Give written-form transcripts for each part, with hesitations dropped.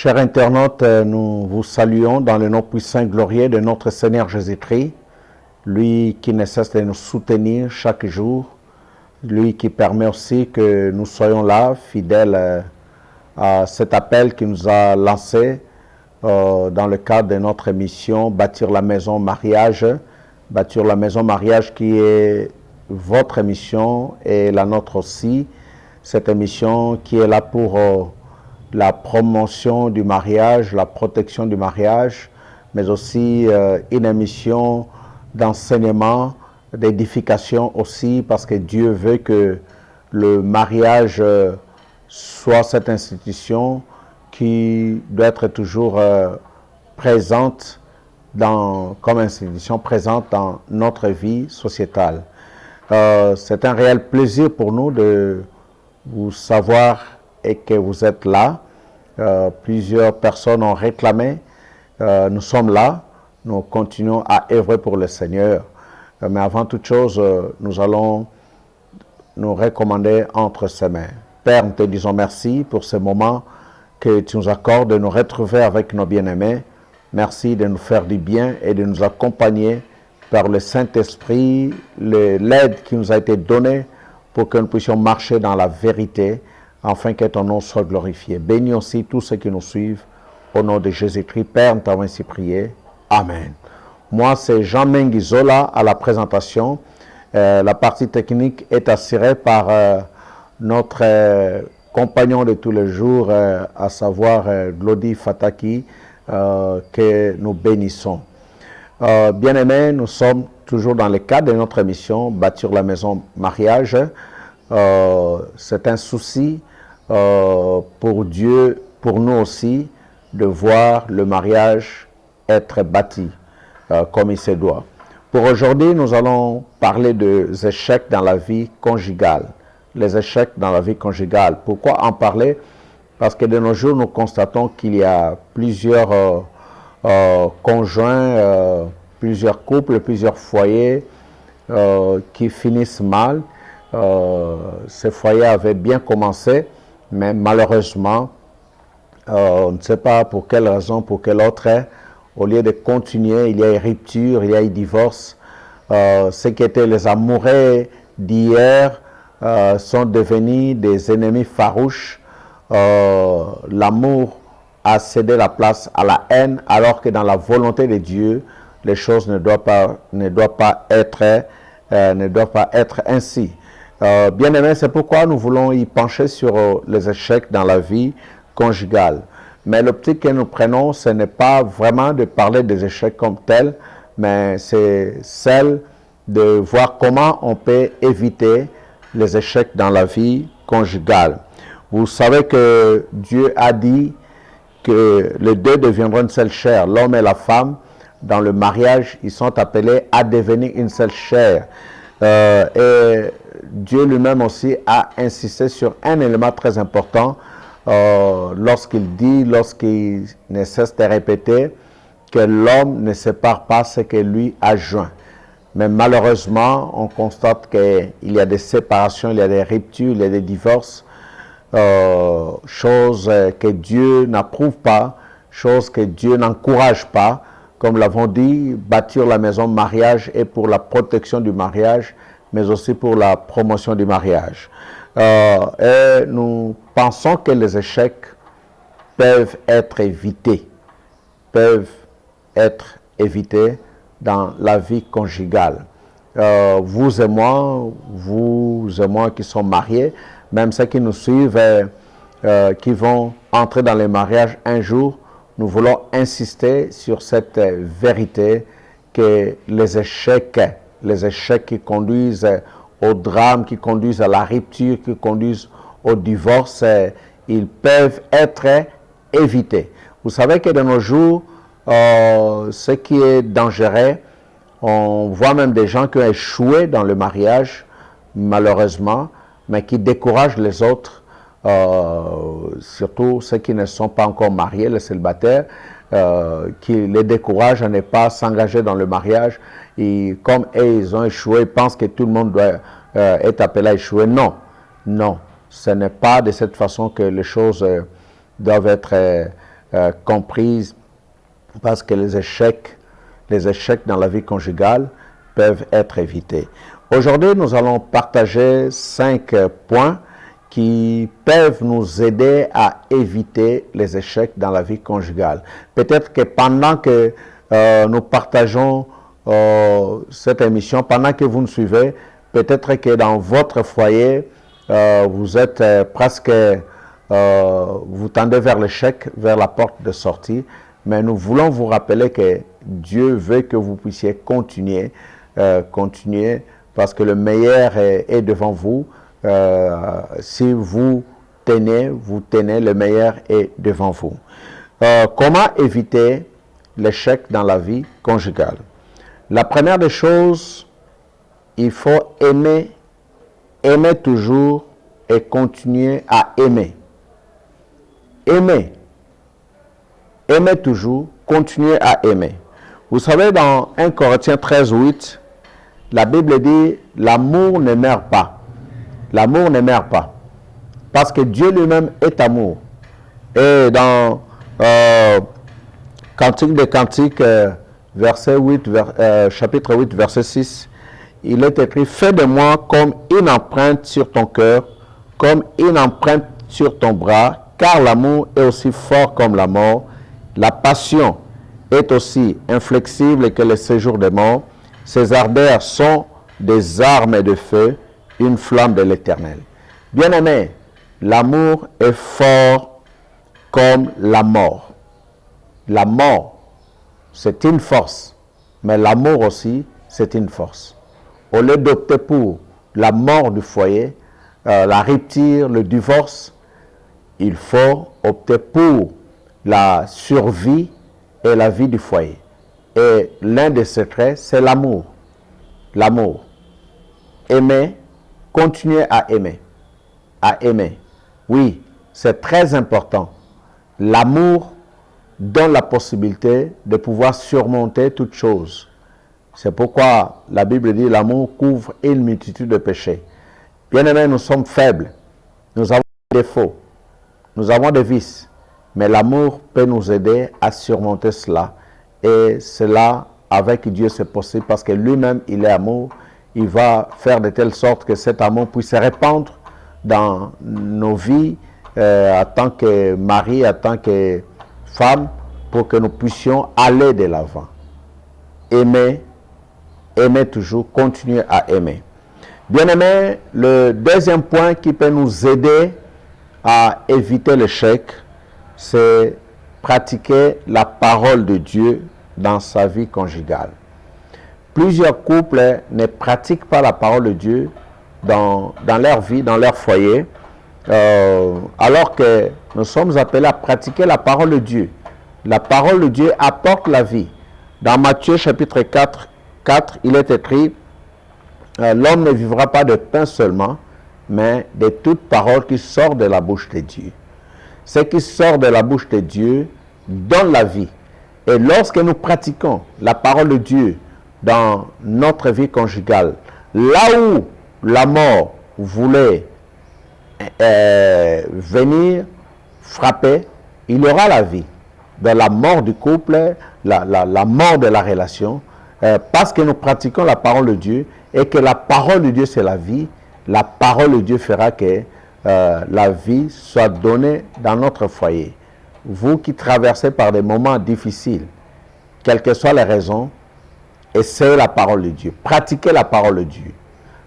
Chers internautes, nous vous saluons dans le nom puissant et glorieux de notre Seigneur Jésus-Christ, lui qui ne cesse de nous soutenir chaque jour, lui qui permet aussi que nous soyons là, fidèles à cet appel qu'il nous a lancé dans le cadre de notre émission Bâtir la maison mariage. Bâtir la maison mariage qui est votre émission et la nôtre aussi. Cette émission qui est là pour la promotion du mariage, la protection du mariage, mais aussi une émission d'enseignement, d'édification aussi, parce que Dieu veut que le mariage soit cette institution qui doit être toujours présente comme institution présente dans notre vie sociétale. C'est un réel plaisir pour nous de vous savoir et que vous êtes là. Plusieurs personnes ont réclamé. Nous sommes là. Nous continuons à œuvrer pour le Seigneur. Mais avant toute chose, nous allons nous recommander entre ses mains. Père, nous te disons merci pour ce moment que tu nous accordes de nous retrouver avec nos bien-aimés. Merci de nous faire du bien et de nous accompagner par le Saint-Esprit, l'aide qui nous a été donnée pour que nous puissions marcher dans la vérité, afin que ton nom soit glorifié. Bénis aussi tous ceux qui nous suivent. Au nom de Jésus-Christ, Père, nous t'avons ainsi prié. Amen. Moi, c'est Jean Mengizola à la présentation. La partie technique est assurée par notre compagnon de tous les jours, à savoir Glody Fataki, que nous bénissons. Bien-aimés, nous sommes toujours dans le cadre de notre émission Bâtir la maison mariage. C'est un souci pour Dieu, pour nous aussi, de voir le mariage être bâti comme il se doit. Pour aujourd'hui, nous allons parler des échecs dans la vie conjugale. Les échecs dans la vie conjugale. Pourquoi en parler? Parce que de nos jours, nous constatons qu'il y a plusieurs conjoints, plusieurs couples, plusieurs foyers qui finissent mal. Ces foyers avaient bien commencé, mais malheureusement, on ne sait pas pour quelle raison, pour quelle autre, au lieu de continuer, il y a une rupture, il y a un divorce. Ceux qui étaient les amoureux d'hier sont devenus des ennemis farouches. L'amour a cédé la place à la haine, alors que dans la volonté de Dieu, les choses ne doivent pas être ainsi. Bien aimé, c'est pourquoi nous voulons y pencher sur les échecs dans la vie conjugale. Mais l'optique que nous prenons, ce n'est pas vraiment de parler des échecs comme tels, mais c'est celle de voir comment on peut éviter les échecs dans la vie conjugale. Vous savez que Dieu a dit que les deux deviendront une seule chair, l'homme et la femme. Dans le mariage, ils sont appelés à devenir une seule chair. Et Dieu lui-même aussi a insisté sur un élément très important lorsqu'il ne cesse de répéter que l'homme ne sépare pas ce que lui a joint. Mais malheureusement, on constate qu'il y a des séparations, il y a des ruptures, il y a des divorces, choses que Dieu n'approuve pas, choses que Dieu n'encourage pas. Comme l'avons dit, bâtir la maison mariage est pour la protection du mariage, mais aussi pour la promotion du mariage. Et nous pensons que les échecs peuvent être évités dans la vie conjugale. Vous et moi qui sommes mariés, même ceux qui nous suivent, qui vont entrer dans le mariage un jour, nous voulons insister sur cette vérité que les échecs qui conduisent au drame, qui conduisent à la rupture, qui conduisent au divorce, ils peuvent être évités. Vous savez que de nos jours, ce qui est dangereux, on voit même des gens qui ont échoué dans le mariage, malheureusement, mais qui découragent les autres, surtout ceux qui ne sont pas encore mariés, les célibataires, qui les découragent à ne pas s'engager dans le mariage. Et comme ils ont échoué, ils pensent que tout le monde doit être appelé à échouer. Non, non, ce n'est pas de cette façon que les choses doivent être comprises parce que les échecs dans la vie conjugale peuvent être évités. Aujourd'hui, nous allons partager 5 points qui peuvent nous aider à éviter les échecs dans la vie conjugale. Peut-être que pendant que nous partageons cette émission, pendant que vous nous suivez, peut-être que dans votre foyer, vous êtes presque, vous tendez vers l'échec, vers la porte de sortie, mais nous voulons vous rappeler que Dieu veut que vous puissiez continuer, parce que le meilleur est devant vous. Si vous tenez, le meilleur est devant vous. Comment éviter l'échec dans la vie conjugale? La première des choses, il faut aimer toujours et continuer à aimer. Aimer toujours, continuer à aimer. Vous savez, dans 1 Corinthiens 13, 8, la Bible dit « L'amour ne meurt pas ». L'amour ne meurt pas. Parce que Dieu lui-même est amour. Et dans Cantique des Cantiques, chapitre 8, verset 6, il est écrit « Fais de moi comme une empreinte sur ton cœur, comme une empreinte sur ton bras, car l'amour est aussi fort comme la mort. La passion est aussi inflexible que le séjour des morts. Ses ardeurs sont des armes de feu, une flamme de l'Éternel. » Bien-aimé, l'amour est fort comme la mort. La mort, c'est une force, mais l'amour aussi, c'est une force. Au lieu d'opter pour la mort du foyer, la rupture, le divorce, il faut opter pour la survie et la vie du foyer. Et l'un des secrets, c'est l'amour. L'amour. Aimer, continuer à aimer. À aimer. Oui, c'est très important. L'amour donne la possibilité de pouvoir surmonter toute chose. C'est pourquoi la Bible dit l'amour couvre une multitude de péchés. Bien-aimés, nous sommes faibles. Nous avons des défauts. Nous avons des vices. Mais l'amour peut nous aider à surmonter cela. Et cela, avec Dieu, c'est possible parce que lui-même, il est amour. Il va faire de telle sorte que cet amour puisse se répandre dans nos vies en tant que mari, en tant que femme, pour que nous puissions aller de l'avant. Aimer toujours, continuer à aimer. Bien-aimé, le deuxième point qui peut nous aider à éviter l'échec, c'est pratiquer la parole de Dieu dans sa vie conjugale. Plusieurs couples ne pratiquent pas la parole de Dieu dans leur vie, dans leur foyer, alors que nous sommes appelés à pratiquer la parole de Dieu. La parole de Dieu apporte la vie. Dans Matthieu chapitre 4, il est écrit « L'homme ne vivra pas de pain seulement, mais de toute parole qui sort de la bouche de Dieu. » Ce qui sort de la bouche de Dieu donne la vie. Et lorsque nous pratiquons la parole de Dieu dans notre vie conjugale, là où la mort voulait venir frapper, il y aura la vie. Dans la mort du couple, la mort de la relation, parce que nous pratiquons la parole de Dieu et que la parole de Dieu c'est la vie, la parole de Dieu fera que la vie soit donnée dans notre foyer. Vous qui traversez par des moments difficiles, quelles que soient les raisons, essayez la parole de Dieu, pratiquez la parole de Dieu.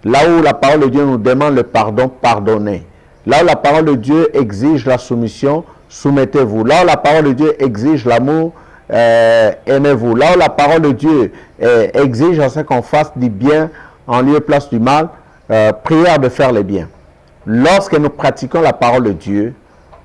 Là où la parole de Dieu nous demande le pardon, pardonnez. Là où la parole de Dieu exige la soumission, soumettez-vous. Là où la parole de Dieu exige l'amour, aimez-vous. Là où la parole de Dieu exige à ce qu'on fasse du bien en lieu et place du mal, prière de faire le bien. Lorsque nous pratiquons la parole de Dieu,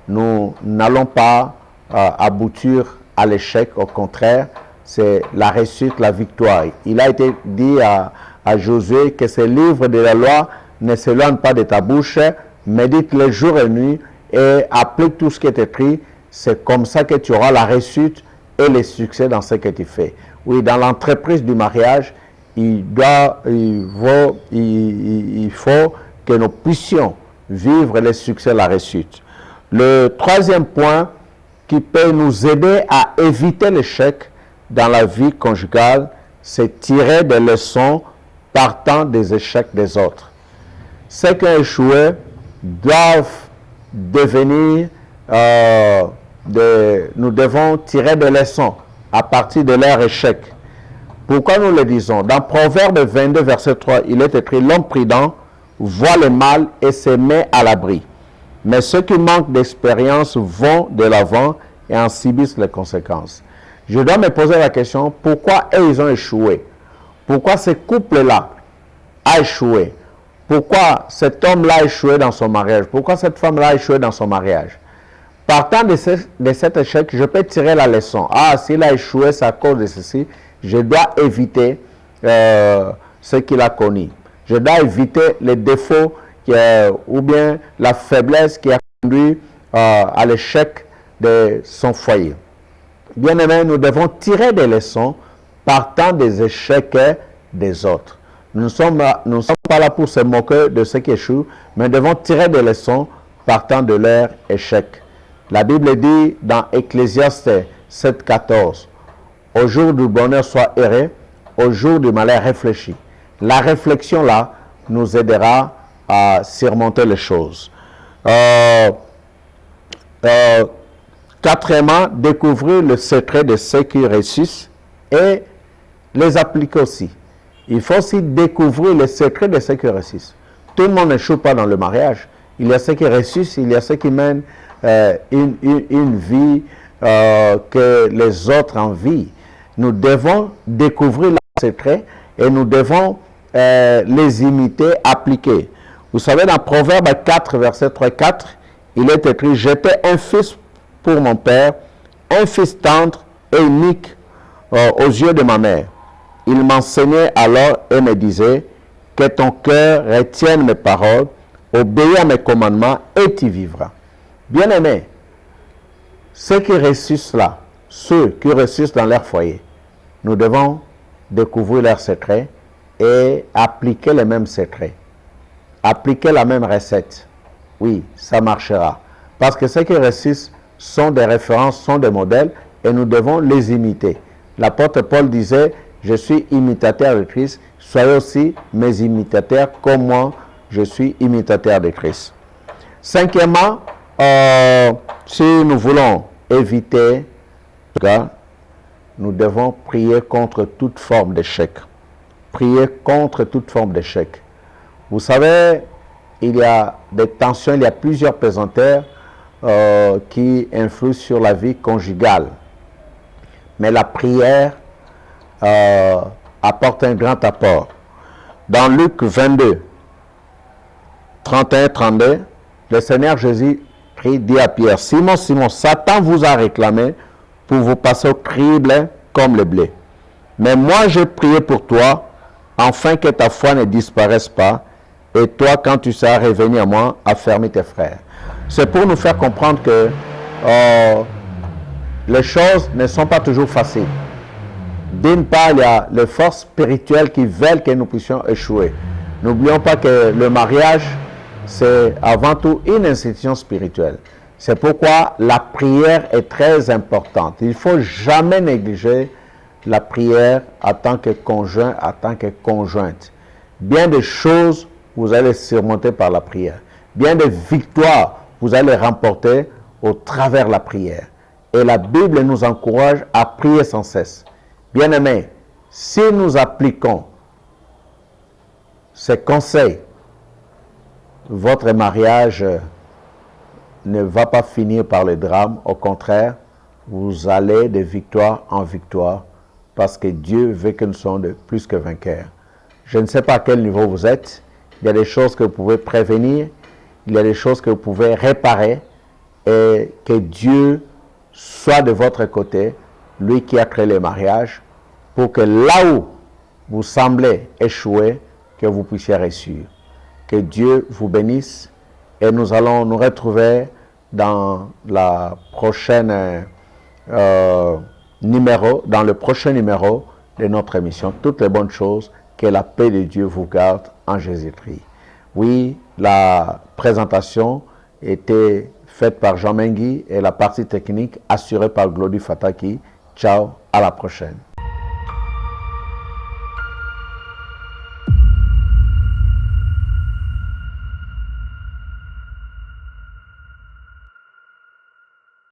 nous n'allons pas aboutir à l'échec. Au contraire, c'est la réussite, la victoire. Il a été dit à Josué que ce livre de la loi ne s'éloigne pas de ta bouche, médite-le jour et nuit et applique tout ce qui est écrit. C'est comme ça que tu auras la réussite et le succès dans ce que tu fais. Oui, dans l'entreprise du mariage, il faut que nous puissions vivre le succès, la réussite. Le troisième point qui peut nous aider à éviter l'échec dans la vie conjugale, c'est tirer des leçons partant des échecs des autres. Ceux qui ont échoué doivent devenir, nous devons tirer des leçons à partir de leur échec. Pourquoi nous le disons? Dans Proverbe 22, verset 3, il est écrit: l'homme prudent voit le mal et se met à l'abri. Mais ceux qui manquent d'expérience vont de l'avant et en subissent les conséquences. Je dois me poser la question, pourquoi eux, ils ont échoué? Pourquoi ce couple-là a échoué? Pourquoi cet homme-là a échoué dans son mariage? Pourquoi cette femme-là a échoué dans son mariage? Partant de cet échec, je peux tirer la leçon. Ah, s'il a échoué, c'est à cause de ceci. Je dois éviter ce qu'il a connu. Je dois éviter les défauts ou bien la faiblesse qui a conduit à l'échec de son foyer. Bien aimé, nous devons tirer des leçons partant des échecs des autres. Nous ne sommes pas là pour se moquer de ceux qui échouent, mais nous devons tirer des leçons partant de leur échec. La Bible dit dans Ecclésiaste 7,14, « Au jour du bonheur, sois heureux, au jour du malheur, réfléchis. » La réflexion là nous aidera à surmonter les choses. Quatrièmement, découvrir le secret de ceux qui réussissent et les appliquer aussi. Il faut aussi découvrir le secret de ceux qui réussissent. Tout le monde n'échoue pas dans le mariage. Il y a ceux qui réussissent, il y a ceux qui mènent une vie que les autres envient. Nous devons découvrir leurs secrets et nous devons les imiter, appliquer. Vous savez, dans Proverbe 4, verset 3-4, il est écrit: « J'étais un fils pour mon père, un fils tendre et unique aux yeux de ma mère. Il m'enseignait alors et me disait, que ton cœur retienne mes paroles, obéis à mes commandements et tu vivras. » Bien-aimés, ceux qui réussissent là, ceux qui réussissent dans leur foyer, nous devons découvrir leurs secrets et appliquer les mêmes secrets. Appliquer la même recette. Oui, ça marchera. Parce que ceux qui réussissent sont des références, sont des modèles et nous devons les imiter. L'apôtre Paul disait: « Je suis imitateur de Christ, soyez aussi mes imitateurs comme moi, je suis imitateur de Christ. » Cinquièmement, si nous voulons éviter, nous devons prier contre toute forme d'échec. Prier contre toute forme d'échec. Vous savez, il y a des tensions, il y a plusieurs pesanteurs qui influent sur la vie conjugale. Mais la prière apporte un grand apport. Dans Luc 22, 31-32, le Seigneur Jésus dit à Pierre: « Simon, Simon, Satan vous a réclamé pour vous passer au crible comme le blé. Mais moi, j'ai prié pour toi, afin que ta foi ne disparaisse pas, et toi, quand tu seras revenu à moi, affermis tes frères. » C'est pour nous faire comprendre que les choses ne sont pas toujours faciles. D'une part, il y a les forces spirituelles qui veulent que nous puissions échouer. N'oublions pas que le mariage, c'est avant tout une institution spirituelle. C'est pourquoi la prière est très importante. Il ne faut jamais négliger la prière en tant que conjoint, en tant que conjointe. Bien des choses, vous allez surmonter par la prière. Bien des victoires, vous allez remporter au travers de la prière. Et la Bible nous encourage à prier sans cesse. Bien-aimés, si nous appliquons ces conseils, votre mariage ne va pas finir par le drame. Au contraire, vous allez de victoire en victoire parce que Dieu veut que nous soyons de plus que vainqueurs. Je ne sais pas à quel niveau vous êtes. Il y a des choses que vous pouvez prévenir. Il y a des choses que vous pouvez réparer. Et que Dieu soit de votre côté, lui qui a créé le mariage, pour que là où vous semblez échouer, que vous puissiez réussir. Que Dieu vous bénisse et nous allons nous retrouver dans la prochaine dans le prochain numéro de notre émission. Toutes les bonnes choses, que la paix de Dieu vous garde en Jésus-Christ. Oui, la présentation était faite par Jean Mengui et la partie technique assurée par Glody Fataki. Ciao, à la prochaine.